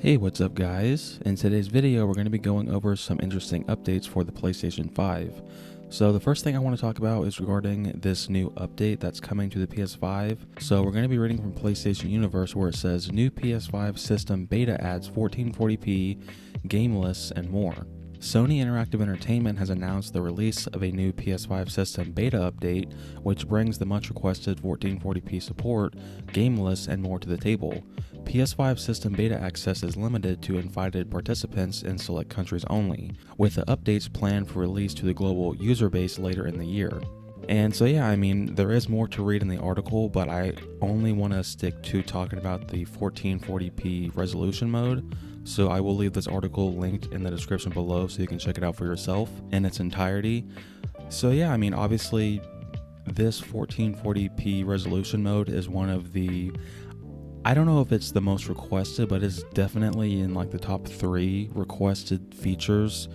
Hey, what's up guys? In today's video, we're going to be going over some interesting updates for the PlayStation 5. So the first thing I want to talk about is regarding this new update that's coming to the PS5. So we're going to be reading from PlayStation Universe where it says new PS5 system beta adds 1440p, game lists, and more. Sony Interactive Entertainment has announced the release of a new PS5 system beta update, which brings the much requested 1440p support, game lists, and more to the table. PS5 system beta access is limited to invited participants in select countries only, with the updates planned for release to the global user base later in the year. And so yeah, I mean, there is more to read in the article, but I only want to stick to talking about the 1440p resolution mode. So I will leave this article linked in the description below so you can check it out for yourself in its entirety. So yeah, I mean, obviously this 1440p resolution mode is one of the, I don't know if it's the most requested, but it's definitely in like the top 3 requested features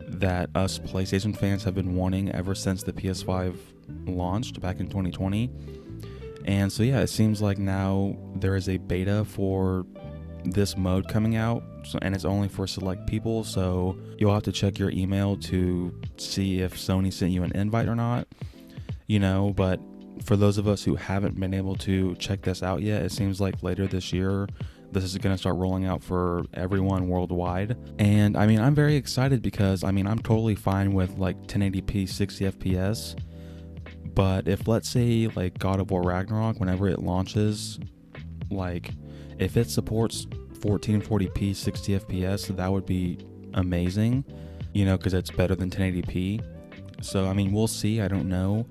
that us PlayStation fans have been wanting ever since the PS5 launched back in 2020. And so yeah, it seems like now there is a beta for this mode coming out, and it's only for select people, so you'll have to check your email to see if Sony sent you an invite or not, but for those of us who haven't been able to check this out yet, it seems like later this year this is going to start rolling out for everyone worldwide. And I mean, I'm very excited because I mean, I'm totally fine with like 1080p 60 fps, but if let's say like God of War Ragnarok, whenever it launches, like if it supports 1440p 60 fps, that would be amazing, because it's better than 1080p. So I mean, we'll see, I don't know,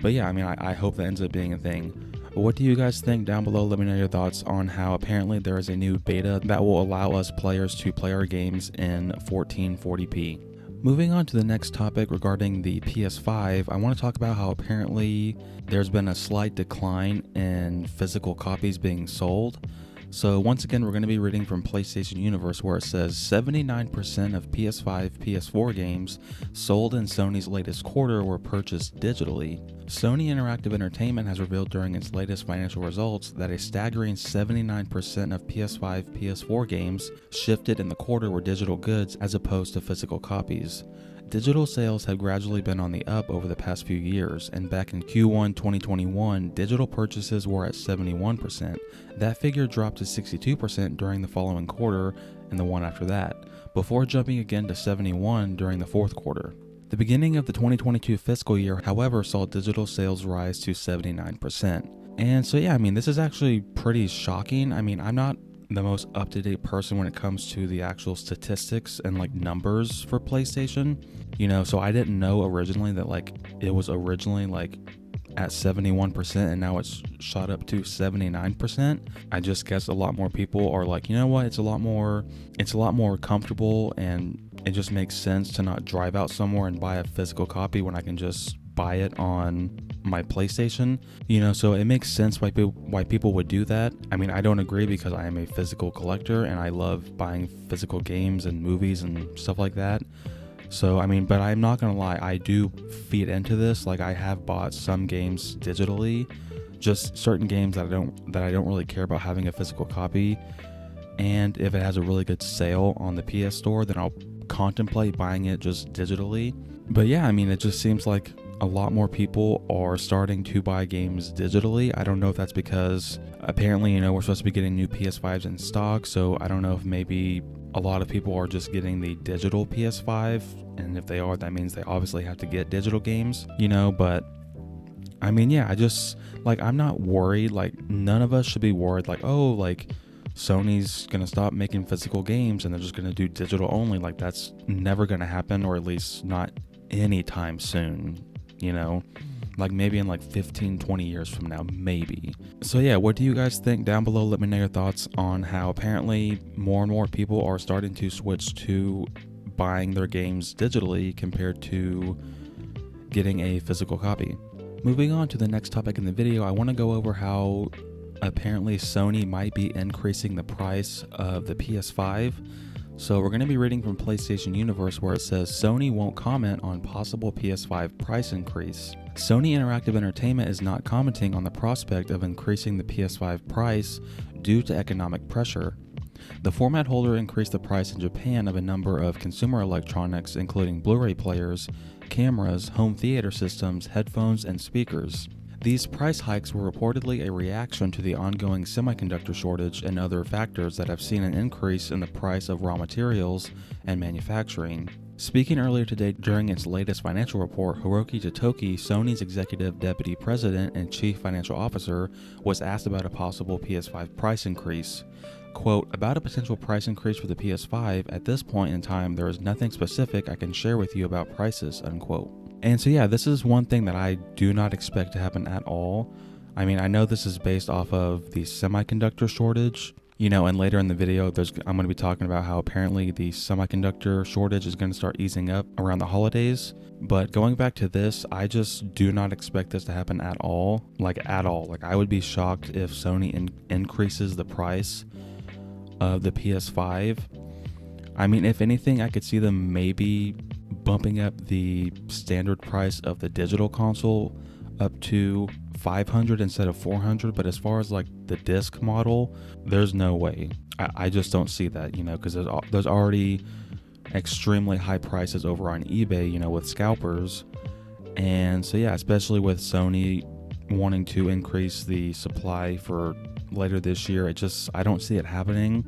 but yeah, I mean, I hope that ends up being a thing. But what do you guys think? Down below, let me know your thoughts on how apparently there is a new beta that will allow us players to play our games in 1440p. Moving on to the next topic regarding the PS5, I want to talk about how apparently there's been a slight decline in physical copies being sold. So once again, we're going to be reading from PlayStation Universe where it says 79% of PS5, PS4 games sold in Sony's latest quarter were purchased digitally. Sony Interactive Entertainment has revealed during its latest financial results that a staggering 79% of PS5, PS4 games shifted in the quarter were digital goods as opposed to physical copies. Digital sales have gradually been on the up over the past few years, and back in Q1 2021, digital purchases were at 71%. That figure dropped to 62% during the following quarter and the one after that, before jumping again to 71% during the fourth quarter. The beginning of the 2022 fiscal year, however, saw digital sales rise to 79%. And so yeah, I mean, this is actually pretty shocking. I mean, I'm not the most up-to-date person when it comes to the actual statistics and like numbers for PlayStation, so I didn't know originally that like it was originally like at 71% and now it's shot up to 79%. I just guess a lot more people are like, you know what, it's a lot more comfortable, and it just makes sense to not drive out somewhere and buy a physical copy when I can just buy it on my PlayStation, so it makes sense why people would do that. I mean, I don't agree because I am a physical collector and I love buying physical games and movies and stuff like that. So I mean, but I'm not gonna lie, I do feed into this. Like I have bought some games digitally, just certain games that I don't really care about having a physical copy. And if it has a really good sale on the PS Store, then I'll contemplate buying it just digitally. But yeah, I mean, it just seems like a lot more people are starting to buy games digitally. I don't know if that's because apparently, we're supposed to be getting new PS5s in stock. So I don't know if maybe a lot of people are just getting the digital PS5. And if they are, that means they obviously have to get digital games, but I mean, yeah, I just like, I'm not worried. Like none of us should be worried like, oh, like Sony's gonna stop making physical games and they're just gonna do digital only. Like that's never gonna happen, or at least not anytime soon, like maybe in like 15-20 years from now, maybe. So yeah, what do you guys think? Down below, let me know your thoughts on how apparently more and more people are starting to switch to buying their games digitally compared to getting a physical copy. Moving on to the next topic in the video, I want to go over how apparently Sony might be increasing the price of the PS5. So we're going to be reading from PlayStation Universe where it says Sony won't comment on possible PS5 price increase. Sony Interactive Entertainment is not commenting on the prospect of increasing the PS5 price due to economic pressure. The format holder increased the price in Japan of a number of consumer electronics, including Blu-ray players, cameras, home theater systems, headphones, and speakers. These price hikes were reportedly a reaction to the ongoing semiconductor shortage and other factors that have seen an increase in the price of raw materials and manufacturing. Speaking earlier today during its latest financial report, Hiroki Totoki, Sony's executive deputy president and chief financial officer, was asked about a possible PS5 price increase. Quote, "About a potential price increase for the PS5, at this point in time, there is nothing specific I can share with you about prices," unquote. And so yeah, this is one thing that I do not expect to happen at all. I mean, I know this is based off of the semiconductor shortage, and later in the video, I'm going to be talking about how apparently the semiconductor shortage is going to start easing up around the holidays. But going back to this, I just do not expect this to happen at all. Like at all. Like I would be shocked if Sony increases the price of the PS5. I mean, if anything, I could see them maybe bumping up the standard price of the digital console up to $500 instead of $400, but as far as like the disc model, there's no way. I just don't see that, because there's already extremely high prices over on eBay, with scalpers. And so yeah, especially with Sony wanting to increase the supply for later this year, I don't see it happening,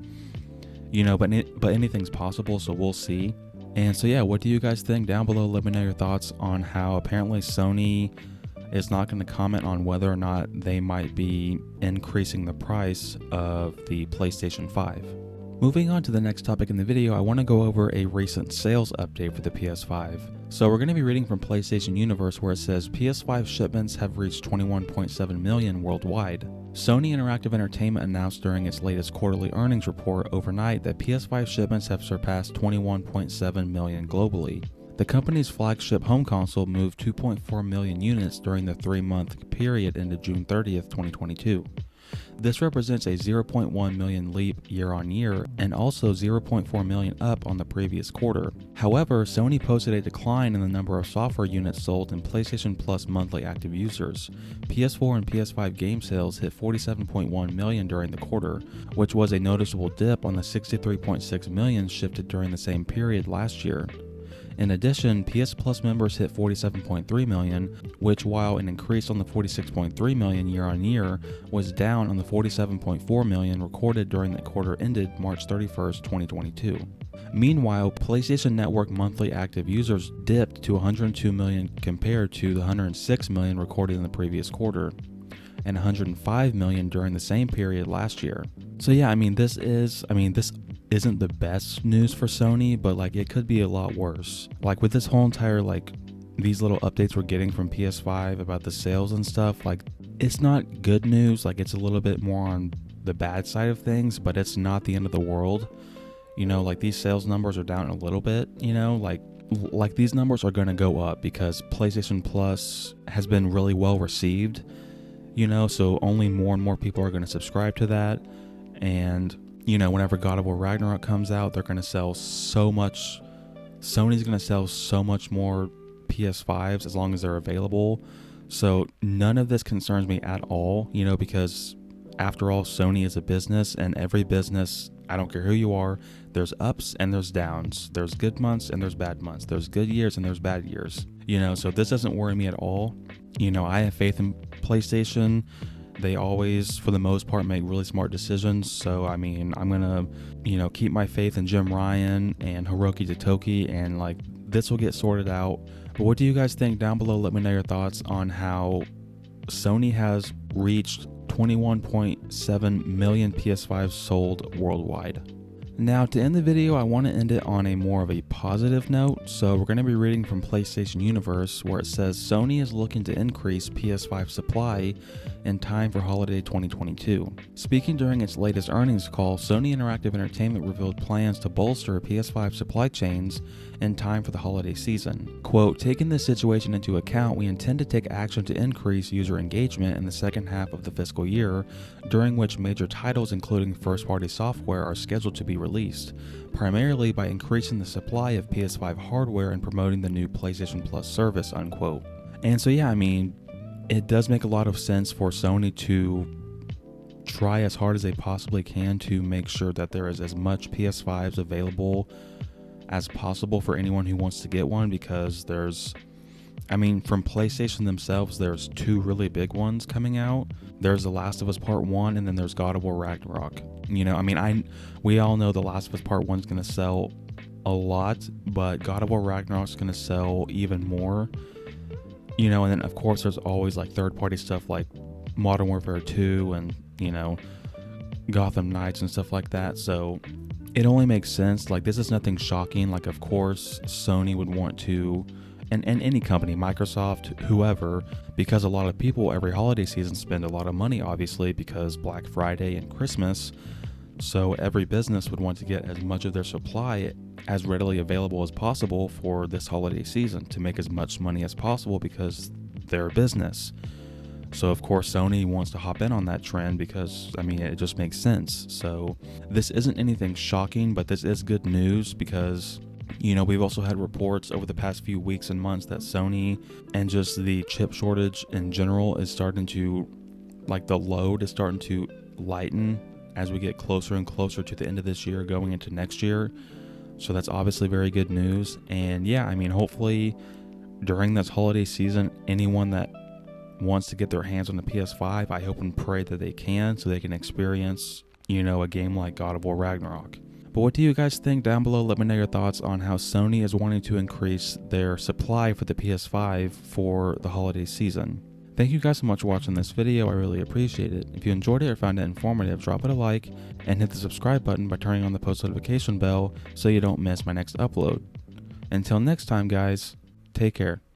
but anything's possible, so we'll see. And so yeah, what do you guys think? Down below, let me know your thoughts on how apparently Sony is not going to comment on whether or not they might be increasing the price of the PlayStation 5. Moving on to the next topic in the video, I want to go over a recent sales update for the PS5. So we're going to be reading from PlayStation Universe, where it says PS5 shipments have reached 21.7 million worldwide. Sony Interactive Entertainment announced during its latest quarterly earnings report overnight that PS5 shipments have surpassed 21.7 million globally. The company's flagship home console moved 2.4 million units during the 3-month period ended June 30th, 2022. This represents a 0.1 million leap year on year and also 0.4 million up on the previous quarter. However, Sony posted a decline in the number of software units sold in PlayStation Plus monthly active users. PS4 and PS5 game sales hit 47.1 million during the quarter, which was a noticeable dip on the 63.6 million shifted during the same period last year. In addition, PS Plus members hit 47.3 million, which, while an increase on the 46.3 million year on year, was down on the 47.4 million recorded during the quarter ended March 31st, 2022. Meanwhile, PlayStation Network monthly active users dipped to 102 million compared to the 106 million recorded in the previous quarter, and 105 million during the same period last year. So yeah, this isn't the best news for Sony, but it could be a lot worse. With this whole entire these little updates we're getting from PS5 about the sales and stuff, it's not good news. It's a little bit more on the bad side of things, but it's not the end of the world. These sales numbers are down a little bit, these numbers are going to go up because PlayStation Plus has been really well received, so only more and more people are going to subscribe to that. And whenever God of War Ragnarok comes out, they're going to sell so much. Sony's going to sell so much more PS5s as long as they're available. So none of this concerns me at all, because after all, Sony is a business, and every business, I don't care who you are, there's ups and there's downs. There's good months and there's bad months. There's good years and there's bad years. So this doesn't worry me at all. I have faith in PlayStation. They always, for the most part, make really smart decisions. So, I'm going to, keep my faith in Jim Ryan and Hiroki Totoki, and this will get sorted out. But what do you guys think? Down below, let me know your thoughts on how Sony has reached 21.7 million PS5s sold worldwide. Now, to end the video, I want to end it on a more of a positive note. So we're going to be reading from PlayStation Universe, where it says Sony is looking to increase PS5 supply in time for holiday 2022. Speaking during its latest earnings call, Sony Interactive Entertainment revealed plans to bolster PS5 supply chains in time for the holiday season. Quote, "Taking this situation into account, we intend to take action to increase user engagement in the second half of the fiscal year, during which major titles including first-party software are scheduled to be released, primarily by increasing the supply of PS5 hardware and promoting the new PlayStation Plus service," unquote. And so yeah, it does make a lot of sense for Sony to try as hard as they possibly can to make sure that there is as much PS5s available as possible for anyone who wants to get one, because from PlayStation themselves, there's two really big ones coming out. There's The Last of Us Part 1, and then there's God of War Ragnarok. We all know The Last of Us Part 1 is going to sell a lot, but God of War Ragnarok is going to sell even more. And then of course there's always like third-party stuff like Modern Warfare 2 and, Gotham Knights and stuff like that. So it only makes sense. Like, this is nothing shocking. Like, of course Sony would want to, and any company, Microsoft, whoever, because a lot of people every holiday season spend a lot of money, obviously, because Black Friday and Christmas. So every business would want to get as much of their supply as readily available as possible for this holiday season to make as much money as possible, because they're a business. So of course Sony wants to hop in on that trend because, it just makes sense. So this isn't anything shocking, but this is good news because, we've also had reports over the past few weeks and months that Sony and just the chip shortage in general is starting to, the load is starting to lighten as we get closer and closer to the end of this year going into next year. So that's obviously very good news. And yeah, hopefully during this holiday season, anyone that wants to get their hands on the PS5, I hope and pray that they can, so they can experience, a game like God of War Ragnarok. But what do you guys think down below? Let me know your thoughts on how Sony is wanting to increase their supply for the PS5 for the holiday season. Thank you guys so much for watching this video. I really appreciate it. If you enjoyed it or found it informative, drop it a like and hit the subscribe button by turning on the post notification bell so you don't miss my next upload. Until next time, guys, take care.